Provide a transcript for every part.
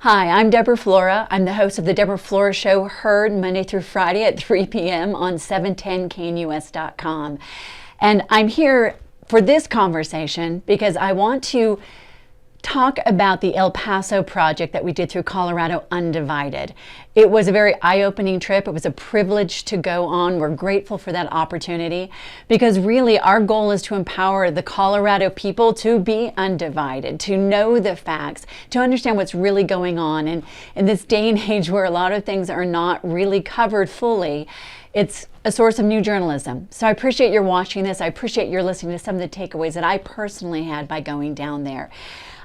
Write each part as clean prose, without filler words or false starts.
Hi, I'm Deborah Flora. I'm the host of the Deborah Flora Show, heard Monday through Friday at 3 p.m. on 710knus.com. And I'm here for this conversation because I want to talk about the El Paso project that we did through Colorado Undivided. It was a very eye-opening trip. It was a privilege to go on. We're grateful for that opportunity because really our goal is to empower the Colorado people to be undivided, to know the facts, to understand what's really going on. And in this day and age where a lot of things are not really covered fully, it's a source of new journalism. So I appreciate your watching this. I appreciate your listening to some of the takeaways that I personally had by going down there.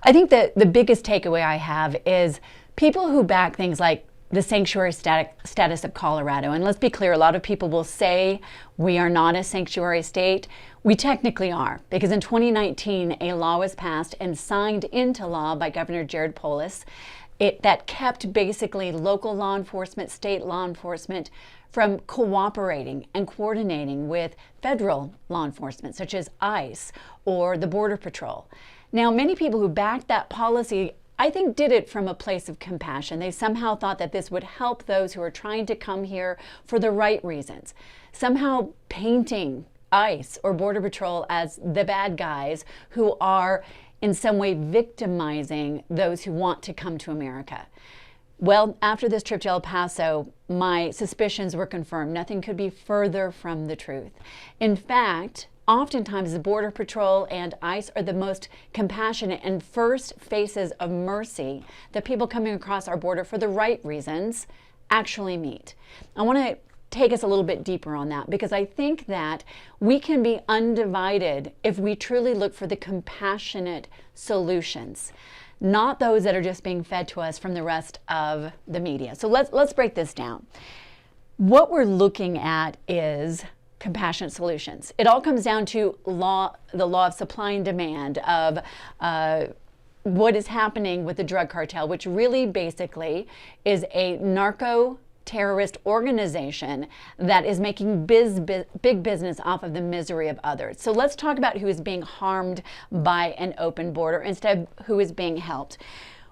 I think that the biggest takeaway I have is people who back things like the sanctuary status of Colorado. And let's be clear, a lot of people will say we are not a sanctuary state. We technically are, because in 2019, a law was passed and signed into law by Governor Jared Polis that kept basically local law enforcement, state law enforcement from cooperating and coordinating with federal law enforcement, such as ICE or the Border Patrol. Now, many people who backed that policy, I think, did it from a place of compassion. They somehow thought that this would help those who are trying to come here for the right reasons, somehow painting ICE or Border Patrol as the bad guys who are in some way victimizing those who want to come to America. Well, after this trip to El Paso, my suspicions were confirmed. Nothing could be further from the truth. In fact, oftentimes the Border Patrol and ICE are the most compassionate and first faces of mercy that people coming across our border for the right reasons actually meet. I want to take us a little bit deeper on that because I think that we can be undivided if we truly look for the compassionate solutions, not those that are just being fed to us from the rest of the media. So let's break this down. What we're looking at is compassionate solutions. It all comes down to the law of supply and demand of what is happening with the drug cartel, which really basically is a narco-terrorist organization that is making big business off of the misery of others. So let's talk about who is being harmed by an open border instead of who is being helped.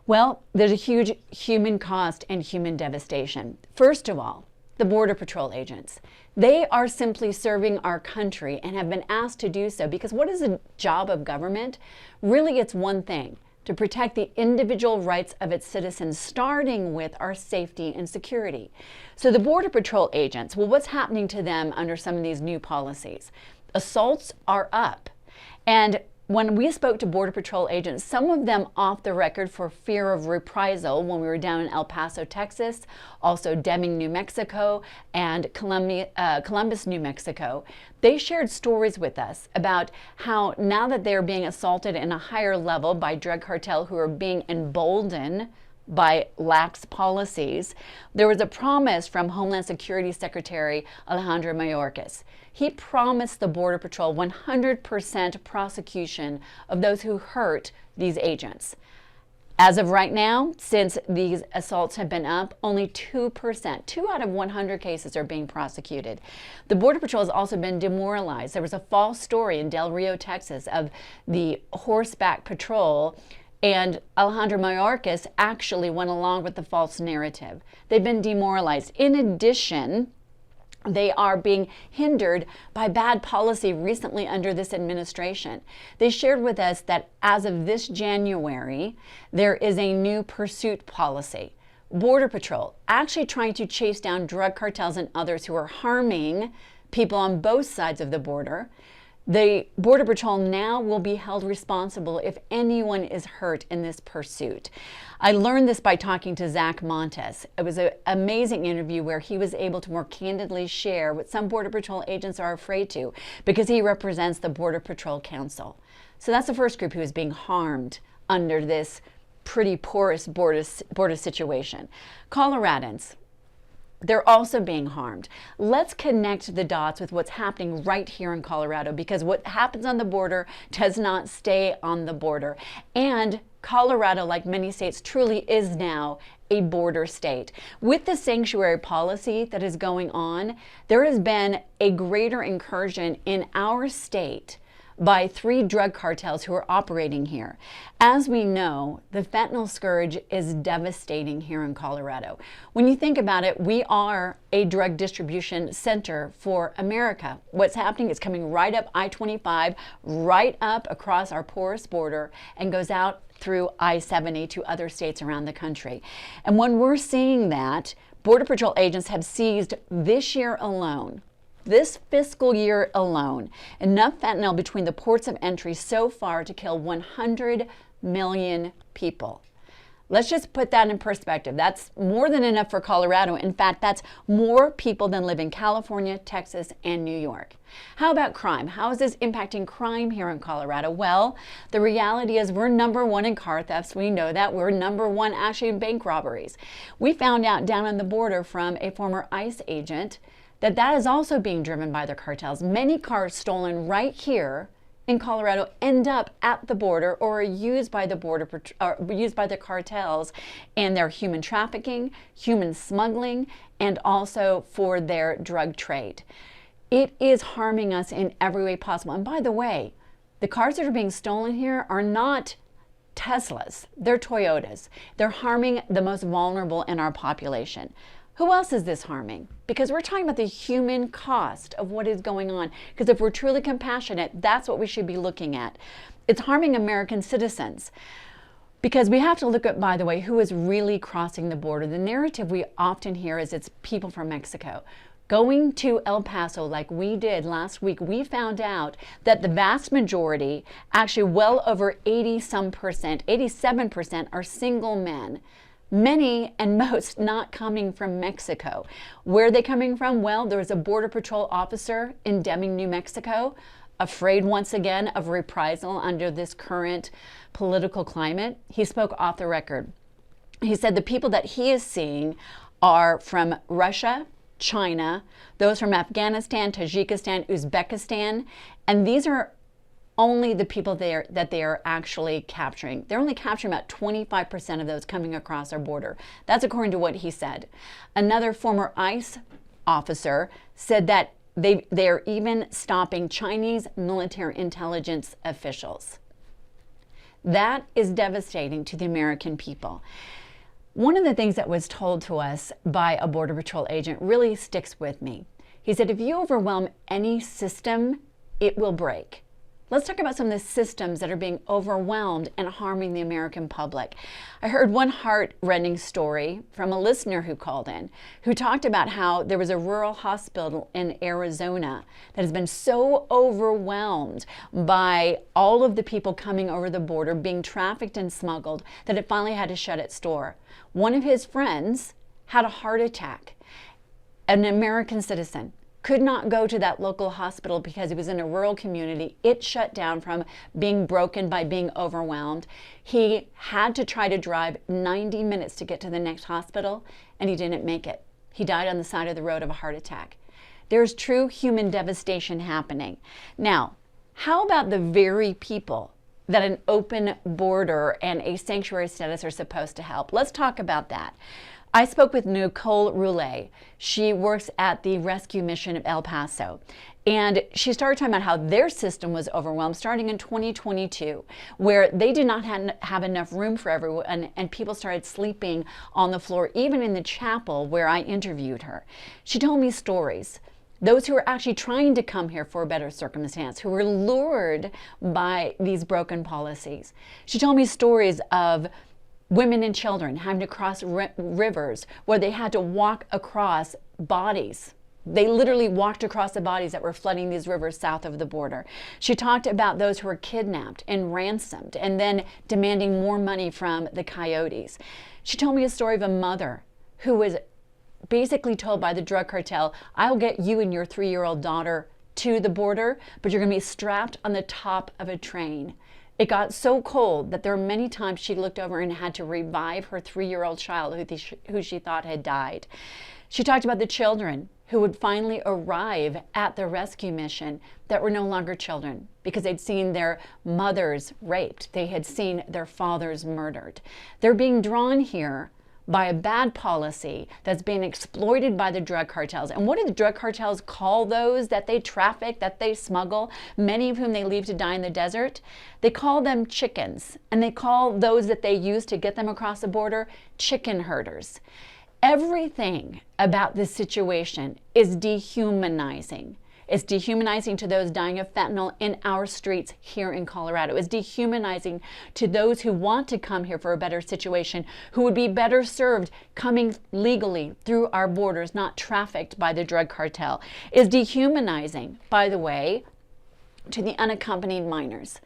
Well, there's a huge human cost and human devastation. First of all, the Border Patrol agents. They are simply serving our country and have been asked to do so because what is the job of government? Really, it's one thing: to protect the individual rights of its citizens, starting with our safety and security. So the Border Patrol agents, well, what's happening to them under some of these new policies? Assaults are up. And when we spoke to Border Patrol agents, some of them off the record for fear of reprisal when we were down in El Paso, Texas, also Deming, New Mexico, and Columbus, New Mexico, they shared stories with us about how now that they're being assaulted in a higher level by drug cartel who are being emboldened by lax policies, there was a promise from Homeland Security Secretary Alejandro Mayorkas. He promised the Border Patrol 100% prosecution of those who hurt these agents. As of right now, since these assaults have been up, only 2%, 2 out of 100 cases are being prosecuted. The Border Patrol has also been demoralized. There was a false story in Del Rio, Texas, of the horseback patrol, and Alejandro Mayorkas actually went along with the false narrative. They've been demoralized. In addition, they are being hindered by bad policy recently under this administration. They shared with us that as of this January, there is a new pursuit policy. Border Patrol actually trying to chase down drug cartels and others who are harming people on both sides of the border. The Border Patrol now will be held responsible if anyone is hurt in this pursuit. I learned this by talking to Zach Montes. It was an amazing interview where he was able to more candidly share what some Border Patrol agents are afraid to because he represents the Border Patrol Council. So that's the first group who is being harmed under this pretty porous border situation. Coloradans, they're also being harmed. Let's connect the dots with what's happening right here in Colorado, because what happens on the border does not stay on the border. And Colorado, like many states, truly is now a border state. With the sanctuary policy that is going on, there has been a greater incursion in our state by 3 drug cartels who are operating here. As we know, the fentanyl scourge is devastating here in Colorado. When you think about it, we are a drug distribution center for America. What's happening is coming right up I-25, right up across our porous border, and goes out through I-70 to other states around the country. And when we're seeing that, Border Patrol agents have seized this year alone, this fiscal year alone, enough fentanyl between the ports of entry so far to kill 100 million people. Let's just put that in perspective. That's more than enough for Colorado. In fact, that's more people than live in California, Texas, and New York. How about crime? How is this impacting crime here in Colorado? Well, the reality is we're #1 in car thefts. We know that. We're #1 actually in bank robberies. We found out down on the border from a former ICE agent that is also being driven by the cartels. Many cars stolen right here in Colorado end up at the border or are used by the cartels in their human trafficking, human smuggling, and also for their drug trade. It is harming us in every way possible. And by the way, the cars that are being stolen here are not Teslas, they're Toyotas. They're harming the most vulnerable in our population. Who else is this harming? Because we're talking about the human cost of what is going on. Because if we're truly compassionate, that's what we should be looking at. It's harming American citizens. Because we have to look at, by the way, who is really crossing the border. The narrative we often hear is it's people from Mexico. Going to El Paso like we did last week, we found out that the vast majority, actually well over 80-some%, 87% are single men. Many and most not coming from Mexico. Where are they coming from? Well, there was a Border Patrol officer in Deming, New Mexico, afraid once again of reprisal under this current political climate. He spoke off the record. He said the people that he is seeing are from Russia, China, those from Afghanistan, Tajikistan, Uzbekistan, and these are only the people that they are actually capturing. They're only capturing about 25% of those coming across our border. That's according to what he said. Another former ICE officer said that they're even stopping Chinese military intelligence officials. That is devastating to the American people. One of the things that was told to us by a Border Patrol agent really sticks with me. He said, if you overwhelm any system, it will break. Let's talk about some of the systems that are being overwhelmed and harming the American public. I heard one heart-rending story from a listener who called in, who talked about how there was a rural hospital in Arizona that has been so overwhelmed by all of the people coming over the border, being trafficked and smuggled, that it finally had to shut its door. One of his friends had a heart attack, an American citizen. Could not go to that local hospital because he was in a rural community. It shut down from being broken by being overwhelmed. He had to try to drive 90 minutes to get to the next hospital, and he didn't make it. He died on the side of the road of a heart attack. There's true human devastation happening. Now, how about the very people that an open border and a sanctuary status are supposed to help? Let's talk about that. I spoke with Nicole Roulet. She works at the rescue mission of El Paso. And she started talking about how their system was overwhelmed starting in 2022, where they did not have enough room for everyone, and people started sleeping on the floor, even in the chapel where I interviewed her. She told me stories. Those who are actually trying to come here for a better circumstance, who were lured by these broken policies. She told me stories of women and children having to cross rivers where they had to walk across bodies. They literally walked across the bodies that were flooding these rivers south of the border. She talked about those who were kidnapped and ransomed and then demanding more money from the coyotes. She told me a story of a mother who was basically told by the drug cartel, I'll get you and your 3-year-old daughter to the border, but you're going to be strapped on the top of a train. It got so cold that there were many times she looked over and had to revive her 3-year-old child who she thought had died. She talked about the children who would finally arrive at the rescue mission that were no longer children because they'd seen their mothers raped. They had seen their fathers murdered. They're being drawn here by a bad policy that's being exploited by the drug cartels. And what do the drug cartels call those that they traffic, that they smuggle, many of whom they leave to die in the desert? They call them chickens, and they call those that they use to get them across the border chicken herders. Everything about this situation is dehumanizing. It's dehumanizing to those dying of fentanyl in our streets here in Colorado. It's dehumanizing to those who want to come here for a better situation, who would be better served coming legally through our borders, not trafficked by the drug cartel. It's dehumanizing, by the way, to the unaccompanied minors.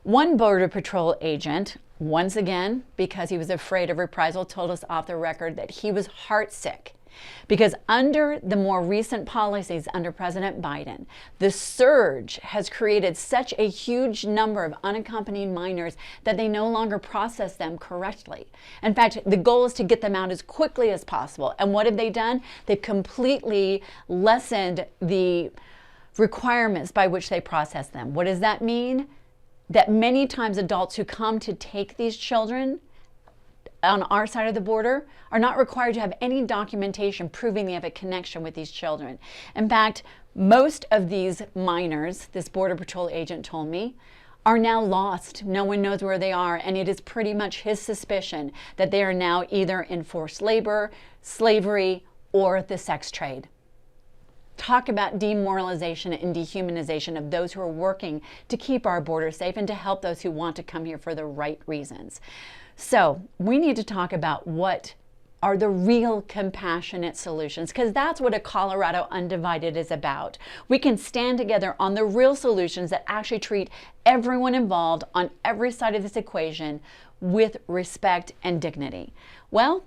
One Border Patrol agent, once again, because he was afraid of reprisal, told us off the record that he was heartsick because under the more recent policies under President Biden, the surge has created such a huge number of unaccompanied minors that they no longer process them correctly. In fact, the goal is to get them out as quickly as possible. And what have they done? They've completely lessened the requirements by which they process them. What does that mean? That many times adults who come to take these children on our side of the border are not required to have any documentation proving they have a connection with these children. In fact, most of these minors, this Border Patrol agent told me, are now lost. No one knows where they are, and it is pretty much his suspicion that they are now either in forced labor, slavery, or the sex trade. Talk about demoralization and dehumanization of those who are working to keep our border safe and to help those who want to come here for the right reasons. So we need to talk about what are the real compassionate solutions, because that's what a Colorado Undivided is about. We can stand together on the real solutions that actually treat everyone involved on every side of this equation with respect and dignity. Well,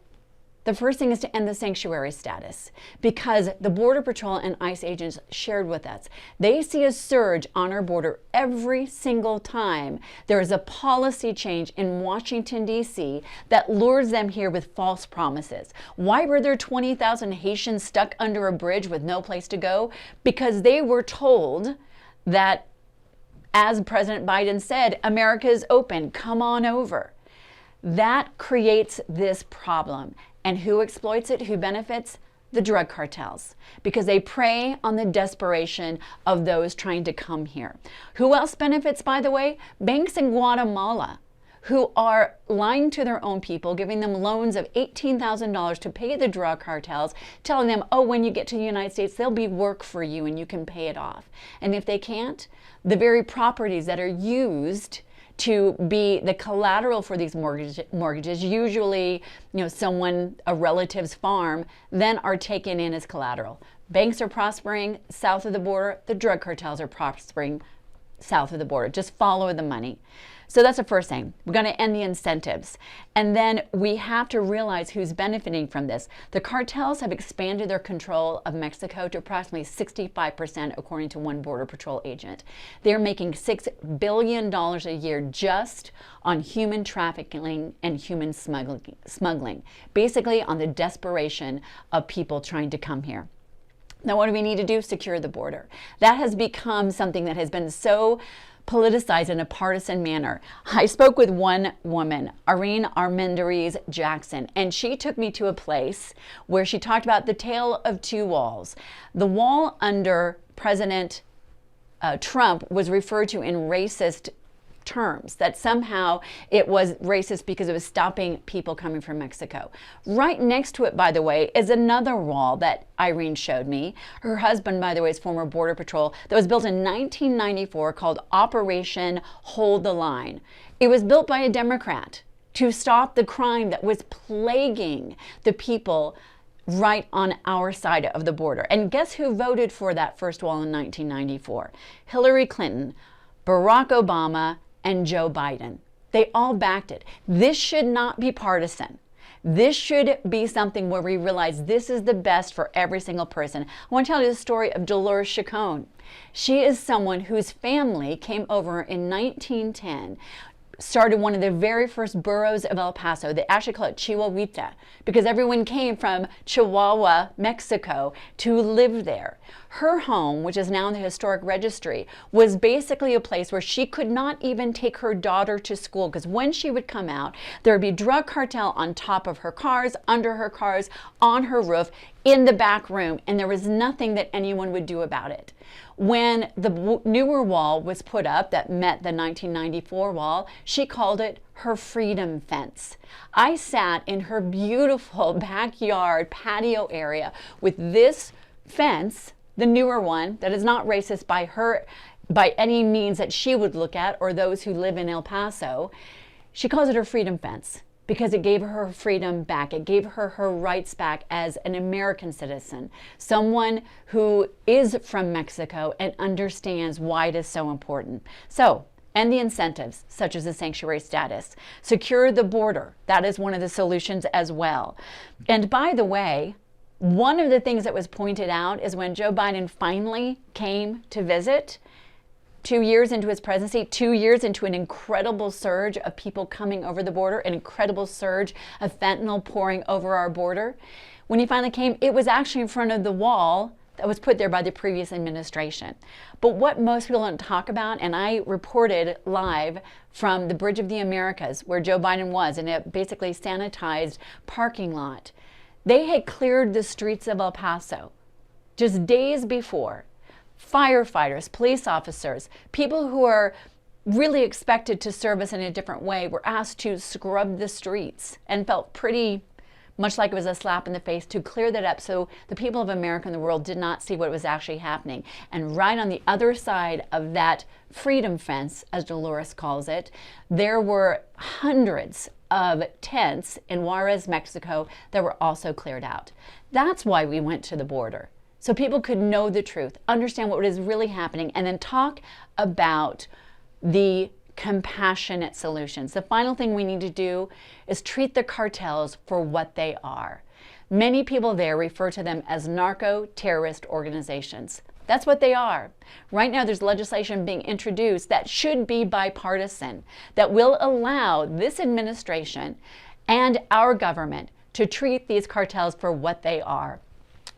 the first thing is to end the sanctuary status, because the Border Patrol and ICE agents shared with us, they see a surge on our border every single time there is a policy change in Washington, D.C. that lures them here with false promises. Why were there 20,000 Haitians stuck under a bridge with no place to go? Because they were told that, as President Biden said, America is open, come on over. That creates this problem. And who exploits it? Who benefits? The drug cartels, because they prey on the desperation of those trying to come here. Who else benefits, by the way? Banks in Guatemala, who are lying to their own people, giving them loans of $18,000 to pay the drug cartels, telling them, oh, when you get to the United States, there'll be work for you and you can pay it off. And if they can't, the very properties that are used to be the collateral for these mortgages, usually, a relative's farm, then are taken in as collateral. Banks are prospering south of the border. The drug cartels are prospering south of the border. Just follow the money. So that's the first thing. We're going to end the incentives. And then we have to realize who's benefiting from this. The cartels have expanded their control of Mexico to approximately 65%, according to one Border Patrol agent. They're making $6 billion a year just on human trafficking and human smuggling, basically on the desperation of people trying to come here. Now, what do we need to do? Secure the border. That has become something that has been so politicized in a partisan manner. I spoke with one woman, Irene Armendariz Jackson, and she took me to a place where she talked about the tale of two walls. The wall under President Trump was referred to in racist terms, that somehow it was racist because it was stopping people coming from Mexico. Right next to it, by the way, is another wall that Irene showed me. Her husband, by the way, is former Border Patrol, that was built in 1994 called Operation Hold the Line. It was built by a Democrat to stop the crime that was plaguing the people right on our side of the border. And guess who voted for that first wall in 1994? Hillary Clinton, Barack Obama, and Joe Biden. They all backed it. This should not be partisan. This should be something where we realize this is the best for every single person. I want to tell you the story of Dolores Chacon. She is someone whose family came over in 1910, started one of the very first boroughs of El Paso. They actually call it Chihuahuita because everyone came from Chihuahua, Mexico to live there. Her home, which is now in the historic registry, was basically a place where she could not even take her daughter to school, because when she would come out, there would be drug cartel on top of her cars, under her cars, on her roof, in the back room, and there was nothing that anyone would do about it. When the newer wall was put up that met the 1994 wall, she called it her freedom fence. I sat in her beautiful backyard patio area with this fence, the newer one, that is not racist by her, by any means that she would look at, or those who live in El Paso. She calls it her freedom fence because it gave her freedom back. It gave her her rights back as an American citizen, someone who is from Mexico and understands why it is so important. So, and the incentives, such as the sanctuary status. Secure the border. That is one of the solutions as well. And by the way, one of the things that was pointed out is when Joe Biden finally came to visit, 2 years into his presidency, 2 years into an incredible surge of people coming over the border, an incredible surge of fentanyl pouring over our border. When he finally came, it was actually in front of the wall that was put there by the previous administration. But what most people don't talk about, and I reported live from the Bridge of the Americas where Joe Biden was, in a basically sanitized parking lot, they had cleared the streets of El Paso just days before. Firefighters, police officers, people who are really expected to serve us in a different way were asked to scrub the streets, and felt pretty much like it was a slap in the face to clear that up so the people of America and the world did not see what was actually happening. And right on the other side of that freedom fence, as Dolores calls it, there were hundreds of tents in Juarez, Mexico, that were also cleared out. That's why we went to the border. So people could know the truth, understand what is really happening, and then talk about the compassionate solutions. The final thing we need to do is treat the cartels for what they are. Many people there refer to them as narco-terrorist organizations. That's what they are. Right now there's legislation being introduced that should be bipartisan, that will allow this administration and our government to treat these cartels for what they are.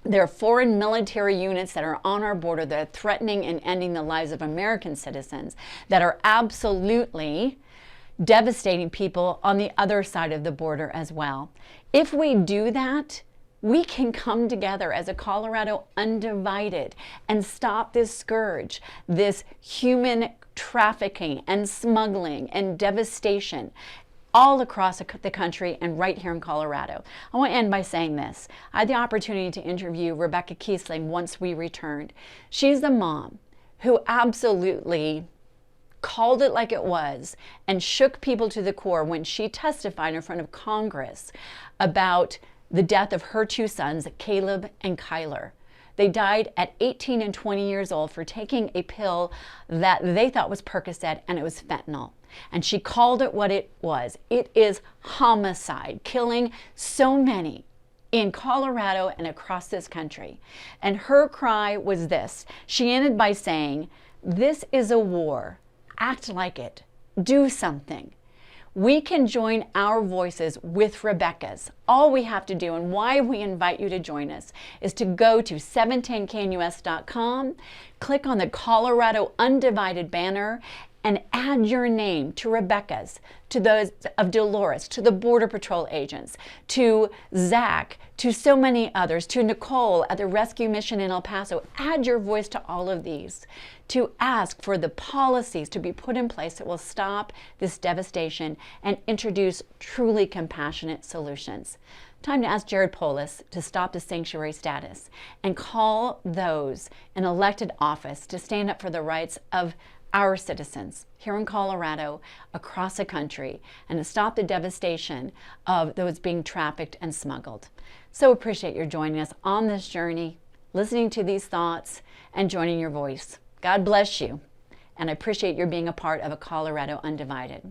There are foreign military units that are on our border that are threatening and ending the lives of American citizens, that are absolutely devastating people on the other side of the border as well. If we do that, we can come together as a Colorado Undivided and stop this scourge, this human trafficking and smuggling and devastation all across the country and right here in Colorado. I want to end by saying this. I had the opportunity to interview Rebecca Kiesling once we returned. She's the mom who absolutely called it like it was and shook people to the core when she testified in front of Congress about the death of her two sons, Caleb and Kyler. They died at 18 and 20 years old for taking a pill that they thought was Percocet, and it was fentanyl. And she called it what it was. It is homicide, killing so many in Colorado and across this country. And her cry was this. She ended by saying, "This is a war. Act like it. Do something." We can join our voices with Rebecca's. All we have to do, and why we invite you to join us, is to go to 710knus.com, click on the Colorado Undivided banner, and add your name to Rebecca's, to those of Dolores, to the Border Patrol agents, to Zach, to so many others, to Nicole at the rescue mission in El Paso. Add your voice to all of these to ask for the policies to be put in place that will stop this devastation and introduce truly compassionate solutions. Time to ask Jared Polis to stop the sanctuary status and call those in elected office to stand up for the rights of our citizens here in Colorado, across the country, and to stop the devastation of those being trafficked and smuggled. So appreciate your joining us on this journey, listening to these thoughts, and joining your voice. God bless you, and I appreciate your being a part of a Colorado Undivided.